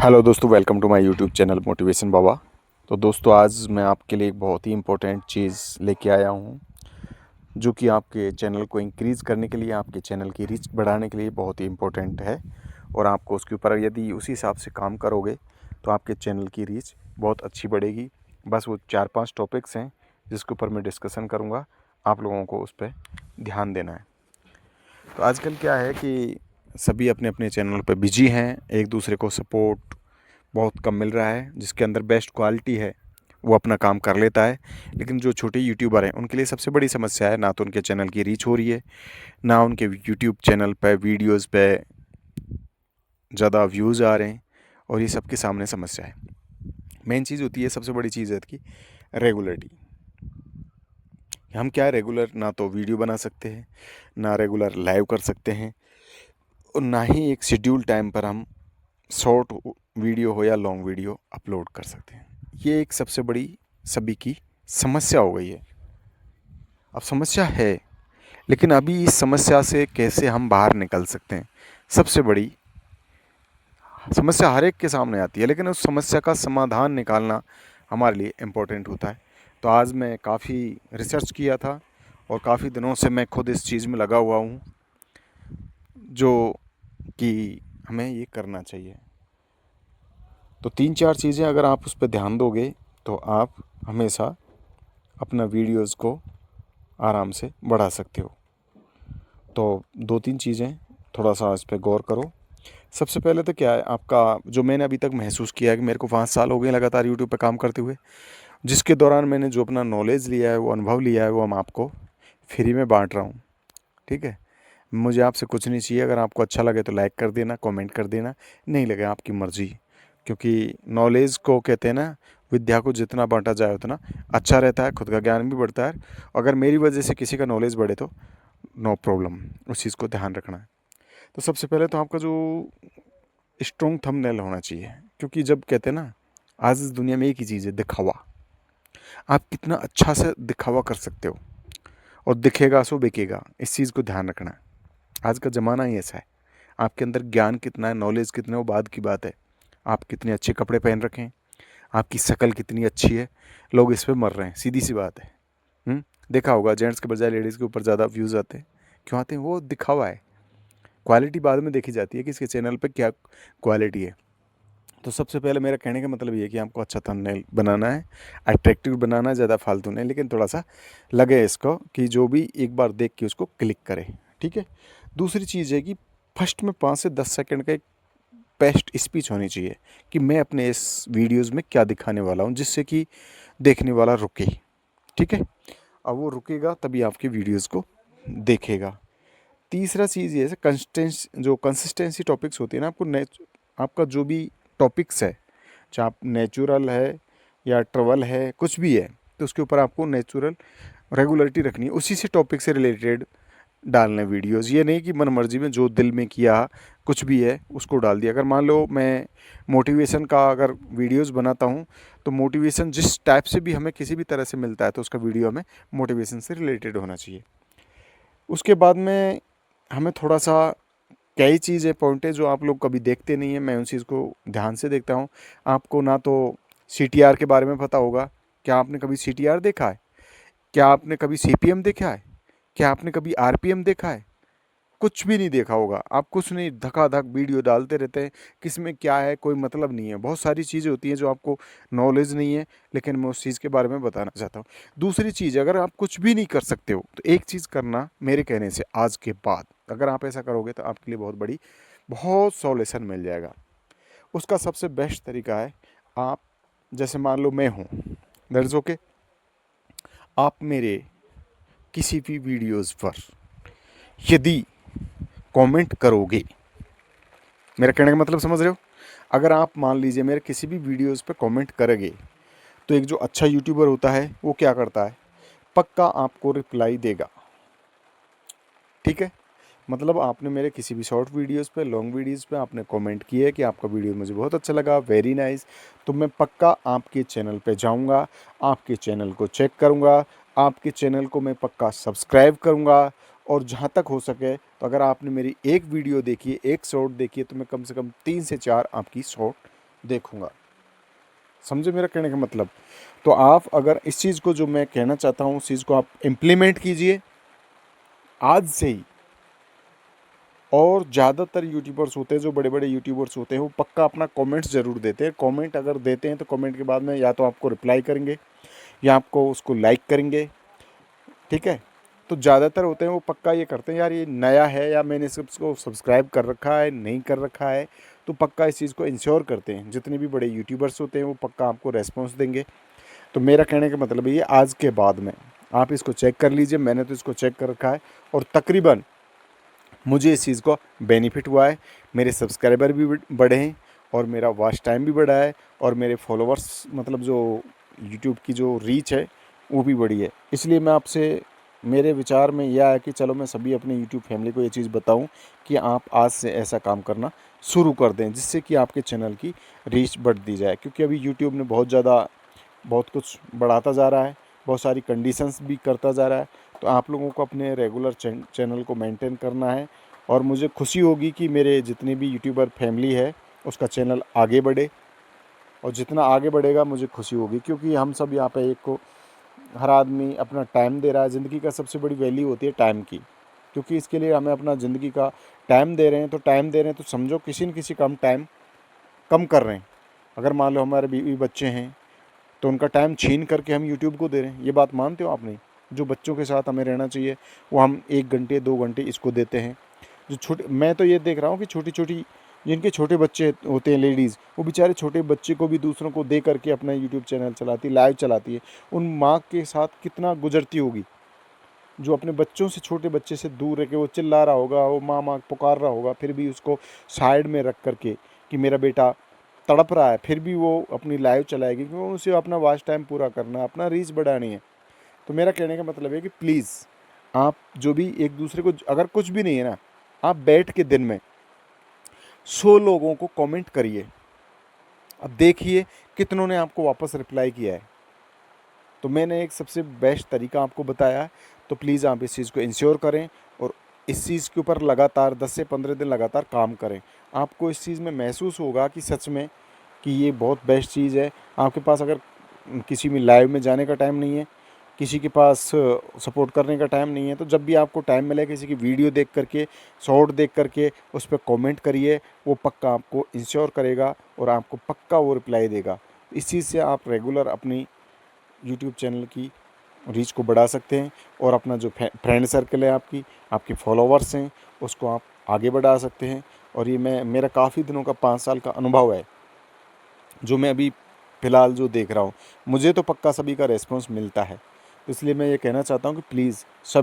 Hello दोस्तों, welcome to my YouTube channel motivation Baba. तो दोस्तों, आज मैं आपके लिए एक बहुत ही इम्पोर्टेंट चीज़ लेके आया हूँ, जो कि आपके चैनल को इंक्रीज़ करने के लिए, आपके चैनल की रीच बढ़ाने के लिए बहुत ही इम्पोर्टेंट है। और आपको उसके ऊपर यदि उसी हिसाब से काम करोगे तो आपके चैनल की रीच बहुत अच्छी बढ़ेगी। बस वो 4-5 टॉपिक्स हैं जिसके ऊपर मैं डिस्कशन करूँगा, आप लोगों को उस पर ध्यान देना है। तो आजकल क्या है कि सभी अपने अपने चैनल पे बिजी हैं, एक दूसरे को सपोर्ट बहुत कम मिल रहा है। जिसके अंदर बेस्ट क्वालिटी है वो अपना काम कर लेता है, लेकिन जो छोटे यूट्यूबर हैं उनके लिए सबसे बड़ी समस्या है, ना तो उनके चैनल की रीच हो रही है, ना उनके यूट्यूब चैनल पे वीडियोस पे ज़्यादा व्यूज़ आ रहे हैं। और ये सबके सामने समस्या है। मेन चीज़ होती है, सबसे बड़ी चीज़ है कि रेगुलरिटी। हम क्या है, रेगुलर ना तो वीडियो बना सकते हैं, ना रेगुलर लाइव कर सकते हैं, और ना ही एक शेड्यूल टाइम पर हम शॉर्ट वीडियो हो या लॉन्ग वीडियो अपलोड कर सकते हैं। ये एक सबसे बड़ी सभी की समस्या हो गई है। अब समस्या है, लेकिन अभी इस समस्या से कैसे हम बाहर निकल सकते हैं, सबसे बड़ी समस्या हर एक के सामने आती है, लेकिन उस समस्या का समाधान निकालना हमारे लिए इम्पोर्टेंट होता है। तो आज मैं काफ़ी रिसर्च किया था और काफ़ी दिनों से मैं खुद इस चीज़ में लगा हुआ हूँ, जो कि हमें ये करना चाहिए। तो 3-4 चीज़ें अगर आप उस पर ध्यान दोगे तो आप हमेशा अपना वीडियोज़ को आराम से बढ़ा सकते हो। तो 2-3 चीज़ें थोड़ा सा इस पे गौर करो। सबसे पहले तो क्या है, आपका जो मैंने अभी तक महसूस किया है कि मेरे को 5 साल हो गए लगातार यूट्यूब पे काम करते हुए, जिसके दौरान मैंने जो अपना नॉलेज लिया है, वो अनुभव लिया है, वो मैं आपको फ्री में बाँट रहा हूँ। ठीक है? मुझे आपसे कुछ नहीं चाहिए। अगर आपको अच्छा लगे तो लाइक कर देना, कमेंट कर देना, नहीं लगे आपकी मर्ज़ी। क्योंकि नॉलेज को कहते हैं ना, विद्या को जितना बाँटा जाए उतना अच्छा रहता है, खुद का ज्ञान भी बढ़ता है। अगर मेरी वजह से किसी का नॉलेज बढ़े तो नो प्रॉब्लम, उस चीज़ को ध्यान रखना है। तो सबसे पहले तो आपका जो स्ट्रॉन्ग थंबनेल होना चाहिए, क्योंकि जब कहते हैं ना, आज इस दुनिया में एक ही चीज़ है, दिखावा। आप कितना अच्छा से दिखावा कर सकते हो, और दिखेगा सो बिकेगा, इस चीज़ को ध्यान रखना है। आज का ज़माना ही ऐसा है। आपके अंदर ज्ञान कितना है, नॉलेज कितना है, वो बाद की बात है। आप कितने अच्छे कपड़े पहन रखे हैं, आपकी शक्ल कितनी अच्छी है, लोग इस पे मर रहे हैं, सीधी सी बात है। देखा होगा, जेंट्स के बजाय लेडीज़ के ऊपर ज़्यादा व्यूज़ आते हैं। क्यों आते हैं? वो दिखावा है। क्वालिटी बाद में देखी जाती है कि इसके चैनल पे क्या क्वालिटी है। तो सबसे पहले मेरा कहने का मतलब ये है कि आपको अच्छा थंबनेल बनाना है, अट्रैक्टिव बनाना है, ज़्यादा फालतू नहीं, लेकिन थोड़ा सा लगे इसको कि जो भी एक बार देख के उसको क्लिक करे। ठीक है? दूसरी चीज़ है कि फर्स्ट में 5 से 10 सेकंड का एक बेस्ट स्पीच होनी चाहिए कि मैं अपने इस वीडियोज़ में क्या दिखाने वाला हूँ, जिससे कि देखने वाला रुके। ठीक है? अब वो रुकेगा तभी आपकी वीडियोज़ को देखेगा। तीसरा चीज़ ये है, कंसिस्टेंसी टॉपिक्स होती है ना, आपका जो भी टॉपिक्स है, चाहे आप नेचुरल है या ट्रैवल है, कुछ भी है, तो उसके ऊपर आपको नेचुरल रेगुलरिटी रखनी है, उसी से टॉपिक से रिलेटेड डालने वीडियोस। ये नहीं कि मन मर्जी में जो दिल में किया कुछ भी है उसको डाल दिया। अगर मान लो मैं मोटिवेशन का अगर वीडियोस बनाता हूँ, तो मोटिवेशन जिस टाइप से भी हमें किसी भी तरह से मिलता है, तो उसका वीडियो हमें मोटिवेशन से रिलेटेड होना चाहिए। उसके बाद में हमें थोड़ा सा कई चीज़ें पॉइंट है जो आप लोग कभी देखते नहीं हैं, मैं उन चीज़ को ध्यान से देखता हूँ। आपको ना तो CTR के बारे में पता होगा। क्या आपने कभी CTR देखा है? क्या आपने कभी CPM देखा है? क्या आपने कभी RPM देखा है? कुछ भी नहीं देखा होगा। आप कुछ नहीं, धकाधक वीडियो डालते रहते हैं, किसमें क्या है कोई मतलब नहीं है। बहुत सारी चीज़ें होती हैं जो आपको नॉलेज नहीं है, लेकिन मैं उस चीज़ के बारे में बताना चाहता हूँ। दूसरी चीज़, अगर आप कुछ भी नहीं कर सकते हो तो एक चीज़ करना मेरे कहने से, आज के बाद अगर आप ऐसा करोगे तो आपके लिए बहुत सॉल्यूशन मिल जाएगा। उसका सबसे बेस्ट तरीका है, आप जैसे मान लो मैं हूँ, दैट इज़ ओके, आप मेरे किसी भी वीडियोज़ पर यदि कमेंट करोगे, मेरा कहने का मतलब समझ रहे हो? अगर आप मान लीजिए मेरे किसी भी वीडियोज़ पे कमेंट करोगे, तो एक जो अच्छा यूट्यूबर होता है वो क्या करता है, पक्का आपको रिप्लाई देगा। ठीक है? मतलब आपने मेरे किसी भी शॉर्ट वीडियोज़ पे, लॉन्ग वीडियोज़ पे आपने कमेंट किया है कि आपका वीडियो मुझे बहुत अच्छा लगा, वेरी नाइस, तो मैं पक्का आपके चैनल पे जाऊंगा, आपके चैनल को चेक करूंगा, आपके चैनल को मैं पक्का सब्सक्राइब करूंगा। और जहां तक हो सके, तो अगर आपने मेरी एक वीडियो देखी है, एक शॉर्ट देखी है, तो मैं कम से कम 3 से 4 आपकी शॉर्ट देखूँगा। समझे मेरा कहने का मतलब? तो आप अगर इस चीज़ को, जो मैं कहना चाहता हूँ, उस चीज़ को आप इम्प्लीमेंट कीजिए आज से ही। और ज़्यादातर यूट्यूबर्स होते हैं, जो बड़े बड़े यूट्यूबर्स होते हैं, वो पक्का अपना कमेंट्स ज़रूर देते हैं। कमेंट अगर देते हैं तो कमेंट के बाद में या तो आपको रिप्लाई करेंगे या आपको उसको लाइक करेंगे, ठीक है? तो ज़्यादातर होते हैं वो पक्का ये करते हैं, यार ये नया है या मैंने इसको सब्सक्राइब कर रखा है, नहीं कर रखा है, तो पक्का इस चीज़ को इंश्योर करते हैं। जितने भी बड़े यूट्यूबर्स होते हैं वो पक्का आपको रेस्पॉन्स देंगे। तो मेरा कहने का मतलब ये, आज के बाद में आप इसको चेक कर लीजिए। मैंने तो इसको चेक कर रखा है और तकरीबन मुझे इस चीज़ को बेनिफिट हुआ है। मेरे सब्सक्राइबर भी बढ़े हैं और मेरा वॉच टाइम भी बढ़ा है और मेरे फॉलोअर्स, मतलब जो यूट्यूब की जो रीच है वो भी बढ़ी है। इसलिए मैं आपसे, मेरे विचार में यह आया कि चलो मैं सभी अपने यूट्यूब फैमिली को ये चीज़ बताऊं कि आप आज से ऐसा काम करना शुरू कर दें, जिससे कि आपके चैनल की रीच बढ़ दी जाए। क्योंकि अभी यूट्यूब ने बहुत कुछ बढ़ाता जा रहा है, बहुत सारी कंडीशंस भी करता जा रहा है। तो आप लोगों को अपने रेगुलर चैनल को मेंटेन करना है। और मुझे खुशी होगी कि मेरे जितनी भी यूट्यूबर फैमिली है उसका चैनल आगे बढ़े, और जितना आगे बढ़ेगा मुझे खुशी होगी। क्योंकि हम सब यहाँ पे एक को, हर आदमी अपना टाइम दे रहा है। ज़िंदगी का सबसे बड़ी वैल्यू होती है टाइम की। क्योंकि इसके लिए हमें अपना ज़िंदगी का टाइम दे रहे हैं, तो टाइम दे रहे हैं तो समझो किसी न किसी का हम टाइम कम कर रहे हैं। अगर मान लो हमारे बीवी बच्चे हैं तो उनका टाइम छीन करके हम यूट्यूब को दे रहे हैं। ये बात मानते हो आप? नहीं। जो बच्चों के साथ हमें रहना चाहिए वो हम 1 घंटे 2 घंटे इसको देते हैं। जो छोटे, मैं तो ये देख रहा हूँ कि छोटी छोटी, जिनके छोटे बच्चे होते हैं, लेडीज़, वो बेचारे छोटे बच्चे को भी दूसरों को दे करके अपना यूट्यूब चैनल चलाती, लाइव चलाती है। उन माँ के साथ कितना गुजरती होगी, जो अपने बच्चों से, छोटे बच्चे से दूर रह के, वो चिल्ला रहा होगा, वो माँ माँ पुकार रहा होगा, फिर भी उसको साइड में रख करके कि मेरा बेटा तड़प रहा है, फिर भी वो अपनी लाइव चलाएगी, क्योंकि उसे अपना वॉच टाइम पूरा करना है, अपना रीच बढ़ानी है। तो मेरा कहने का मतलब है कि प्लीज़ आप जो भी एक दूसरे को, अगर कुछ भी नहीं है ना, आप बैठ के दिन में 100 लोगों को कमेंट करिए। अब देखिए कितनों ने आपको वापस रिप्लाई किया है। तो मैंने एक सबसे बेस्ट तरीका आपको बताया है। तो प्लीज़ आप इस चीज़ को इंश्योर करें और इस चीज़ के ऊपर लगातार 10 से 15 दिन लगातार काम करें। आपको इस चीज़ में महसूस होगा कि सच में कि ये बहुत बेस्ट चीज़ है। आपके पास अगर किसी में लाइव में जाने का टाइम नहीं है, किसी के पास सपोर्ट करने का टाइम नहीं है, तो जब भी आपको टाइम मिले किसी की वीडियो देख करके, शॉर्ट देख करके उस पर कमेंट करिए। वो पक्का आपको इंश्योर करेगा और आपको पक्का वो रिप्लाई देगा। इस चीज़ से आप रेगुलर अपनी यूट्यूब चैनल की रीच को बढ़ा सकते हैं और अपना जो फ्रेंड सर्कल है, आपके फॉलोवर्स हैं, उसको आप आगे बढ़ा सकते हैं। और ये मेरा काफ़ी दिनों का 5 साल का अनुभव है, जो मैं अभी फ़िलहाल जो देख रहा हूँ। मुझे तो पक्का सभी का रेस्पॉन्स मिलता है। इसलिए मैं ये कहना चाहता हूँ कि प्लीज़ सब